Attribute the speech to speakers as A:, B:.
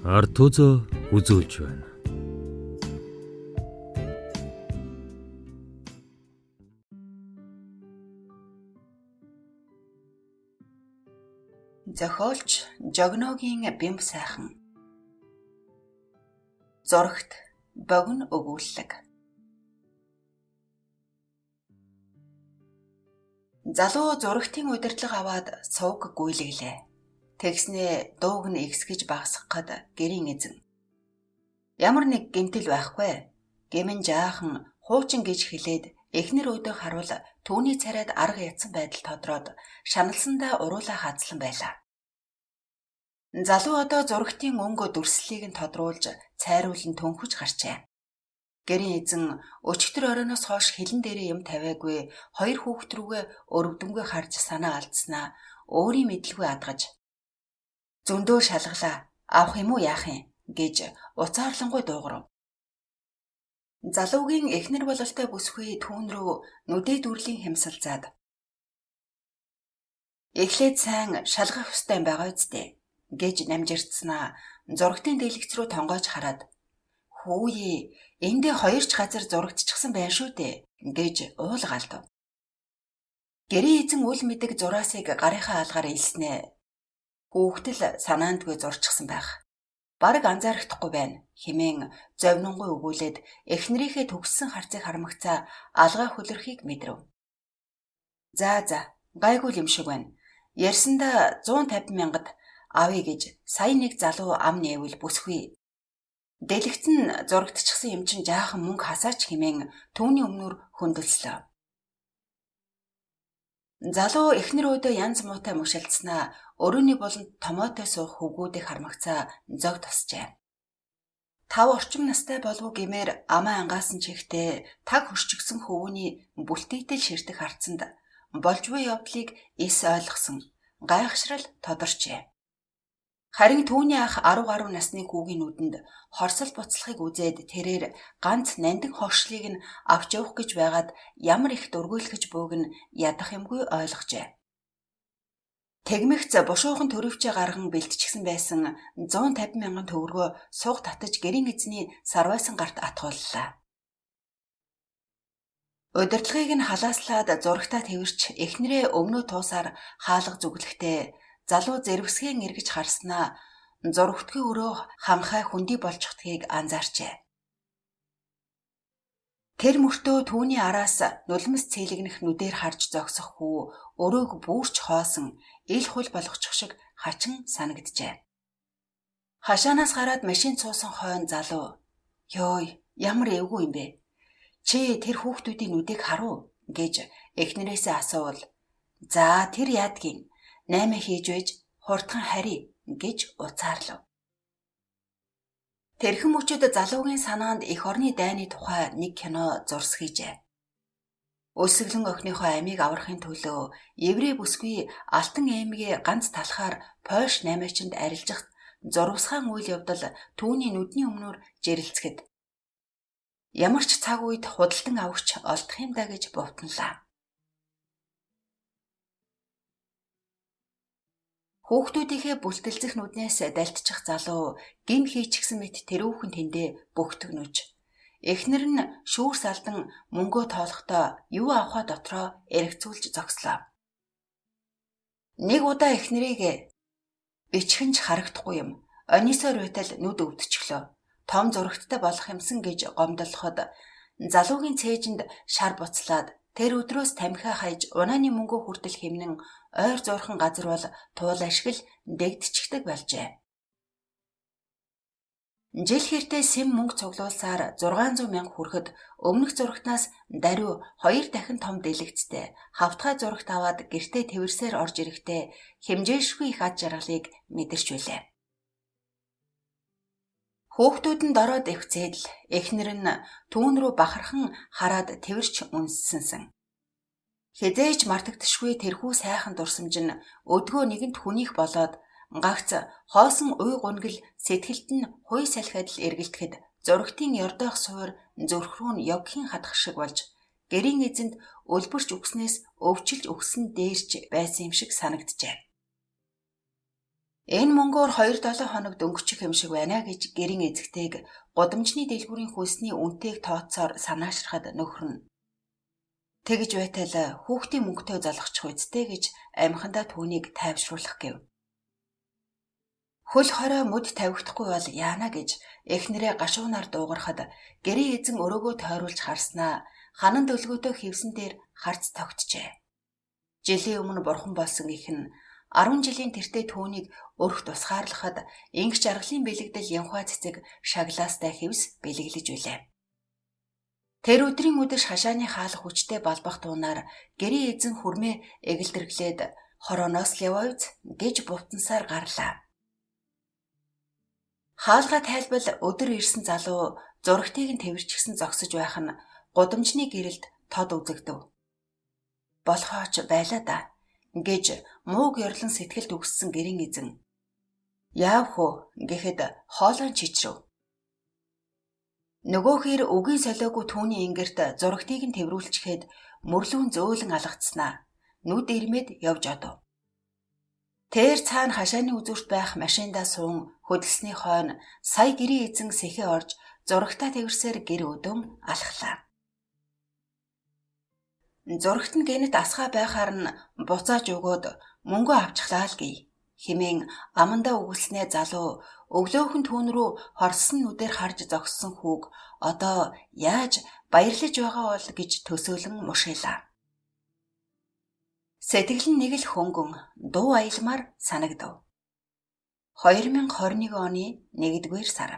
A: ард түзөө үзүүлж байна.
B: Зохиолч Жогногийн бямб сайхан. Зурагт Богино өгүүлэлэг. Залуу зурагтын удирдлага аваад сувг гүйлгэлээ. Тэгснээ дууг нь ихсгэж багасгахад гэрийн эзэн. Ямар нэг гэмтэл байхгүй. Гэмэн жаахан хуучин гэж хэлээд эхнэр өөдөө харуул түүний царайд арга ядсан байдал тодроод шаналсандаа уруулаа хазлан байлаа. Залуу одоо зурагтын өнгө дүрслэлийг нь тодруулж цайруулан төнхөж гарчээ. Гэрийн эзэн өчигдөр оройноос хойш хилэн дээрээ юм тавиагүй хоёр хүүхэд рүүгээ өрөвдөнгөө харж санаа алдснаа өөрийн мэдлгүй адгаж зөндөө шалгалаа авах юм уу яах юм гэж уцаарлангуй дуугарав. Залуугийн эхнэр бололтой бүсгүй түүн рүү нүдээ дүрлийн хэмсэлзаад эхлээд сайн шалгах ёстой юм байгаа үсттэй гэж намжирцснаа зурагтын дэлгэц рүү тонгойж хараад хөөе эндээ хоёр ч газар зурагдчихсан байх шүү дээ гэж уулгаалдав. Гэрийн эзэн үл мэдэг зураасыг гарынхаа алгаар илснэ. Хүүхдэл санаандгүй зурчихсан байх. Бараг анзаарахдаггүй байна хэмээн зовнингуй өгүүлээд эхнэрийнхээ төгссөн харцыг хармагцаа алгаа хөлөрхийг мэдрэв. За гайгүй юм шиг байна. Ярьсандаа 150 мянгад авъя гэж сая нэг залуу ам нээвэл бүсгүй. Дэлгэц нь зурагдчихсан юм чин жаахан мөнгө хасаач хэмээн түүний өмнөр хөндлөслөө. Залуу эхнэр өөдөө янз муутай мушилдснаа өрөөний болонд томоотой суух хөвгүүдийг хармагцаа зог тосжээ. 5 орчим настай болов гэмээр амаа ангаасан чихтэй таг хөшчгсөн хөвгүний бүлтийтэл ширтэх харцанд болж буй явдлыг эс ойлгосон гайхшрал тодорчээ. Харин түүний ах 10 гаруй насны хүүгийн нүдэнд хорсол буцлахыг үзээд тэрээр ганц нандин хогшлыг нь авч явах гэж байгаад ямар их дургуйлгэж бууг нь ядах юмгүй ойлгожээ. Тэгмэгц бушуухан төрөвчөө гарган бэлтчихсэн байсан 150 мянган төгрөгөө суг татаж гэрийн эзний сарвайсан гарт атгууллаа. Удирдлагыг нь халааслаад зурагтаа тэрч эхнэрээ өмнөө туусаар хаалга зүглэхдээ залуу зэрвсгэн эргэж харснаа зурагтгийн өрөө ханхай хүндий болчихдгийг анзаарчээ. Тэр мөртөө түүний араас нулимс цээлэгнэх нүдээр харж зогсох хүү өрөөг бүрч хоосон ил хул болгочих шиг хачин санагджээ. Хашаанаас гараад машин цуусан хойно залуу "Ёй, ямар эвгүй юм бэ? Чи тэр хүүхдүүдийн нүдийг харав?" гэж эхнэрээсээ асуувал "За тэр яадгийн 8 хийж байж хурдхан харъя" гэж уцаарлав. Тэрхэн мөчөд залуугийн санаанд эх орны дайны тухай нэг кино зурсхийжээ. Өсөглөн охиныхоо амийг аврахын төлөө еврей бүсгүй алтан аймгийн ганц талхаар Польш 8-ачинд арилжих зурвасгаан үйл явдал түүний нүдний өмнөр жирэлцгэд ямар ч цаг үед худалдан авахч олдох юм да гэж бовтнолаа. Хүүхдүүдийнхээ бүлтэлцэх нүднээс далтчих залуу гин хийчихсэн мэт тэрүүхэн тэндээ бөхтөгнөж. Эхнэр нь шүүрс алдан мөнгөө тоолохдоо юу авахаа дотроо эргцүүлж зогслоо. Нэг удаа эхнэрийг бичгэнж харагдахгүй юм. Онисоор байтал нүд өвдчихлөө. Том зурагттай болох юмсан гэж гомдлоход залуугийн цээжинд шар буцлаад тэр өдрөөс тамхиа хайж унааны мөнгөө хүртэл хэмнэн ойр зурхан газар бол туул ашигл дэгдчихдэг болжээ. Жил хэртээ сэм мөнгө цуглуулсаар 600 мянга хүрэхэд өмнөх зурагтнаас даруй 2 дахин том дэлгэцтэй хавтгай зурагт аваад гэртээ тэрсээр орж ирэхдээ хэмжээшгүй их ад жаргалыг мэдэрч байлаа. Хүүхдүүд нь дороод өвцээд л эхнэр нь түүн рүү бахархан хараад тэрч үнссэнсэн. Хизээж мартагдшгүй тэрхүү сайхан дурсамж нь өдгөө нэгэнт хүнийх болоод гагц хоосон уй гунгил сэтгэлд нь хуй салхиад л эргэлдэхэд зурагтын ёрдоох суур зүрх рүү нь явгхийн хадах шиг болж гэрийн эзэнд өлбөрч өгснээс өвчилж өгсөн дээрч байсан юм шиг санагджээ. Энэ мөнгөөр 2-7 хоног дөнгөчих юм шиг байна гэж гэрийн эзэгтэйг гудамжны дэлгүүрийн хүйсний үнэтэйг тооцоор санаачрахад нөхөр нь тэгж байтал хүүхдийн мөнгөтэй залгачих үсттэй гэж амхандаа түүнийг тайвшруулах гэв. Хөл хорой мөд тавигдахгүй бол яана гэж эхнэрээ гашуунаар дуугарахад гэрийн эзэн өрөөгөө тойруулж харснаа ханан дөлгөөтэй хевсэн дээр харц тогтжээ. Жилийн өмнө бурхан болсон их нь 10 жилийн тэртээ түүнийг өрх тусгаарлахад ингч аргалын бэлэгдэл янхаа цэцэг шаглаастай хевс бэлэглэж үлээ. Тэр өдрийн үдэш хашааны хаалх хүчтэй балбах туунаар гэрийн эзэн хүрмээ эгэлдэрглээд хорооноос л яваач гэж бутансаар гарлаа. Хаалгаа тайлбал өдөр ирсэн залуу зурагтыг нь тэрвэрчгсэн зогсож байх нь гудамжны гэрэлд тод үзэгдэв. Болохооч байлаа да гэж мууг ёрлон сэтгэлд үгссэн гэрийн эзэн яав хөө гэхэд хоолойн чичрэв. Нөгөөхөр үгийн солиогүй түүний ингэрт зурагтыг нь тэрвүүлчихэд мөрлүүн зөөлөн алгацснаа нүд ирмэд явж одов. Тэр цаана хашааны үзүүрт байх машиндаа суун хөдөлсөний хойно сая гэрийн эзэн сэхээ орж зурагтаа тэрвэрсээр гэр өдөм алхлаа. Зурагт нь гэнэт асгаа байхаар нь буцааж өгөөд мөнгө авчихлаа л гэе хэмээн амандаа өгүүлснээ залуу өглөөхөн түүн рүү хорсон нүдээр харж зогссон хүүг одоо яаж баярлаж байгаа бол гэж төсөөлөн мушгилаа. Сэтгэл нь нэг л хөнгөн дуу аялмаар санагдав. 2021 оны 1-р сар.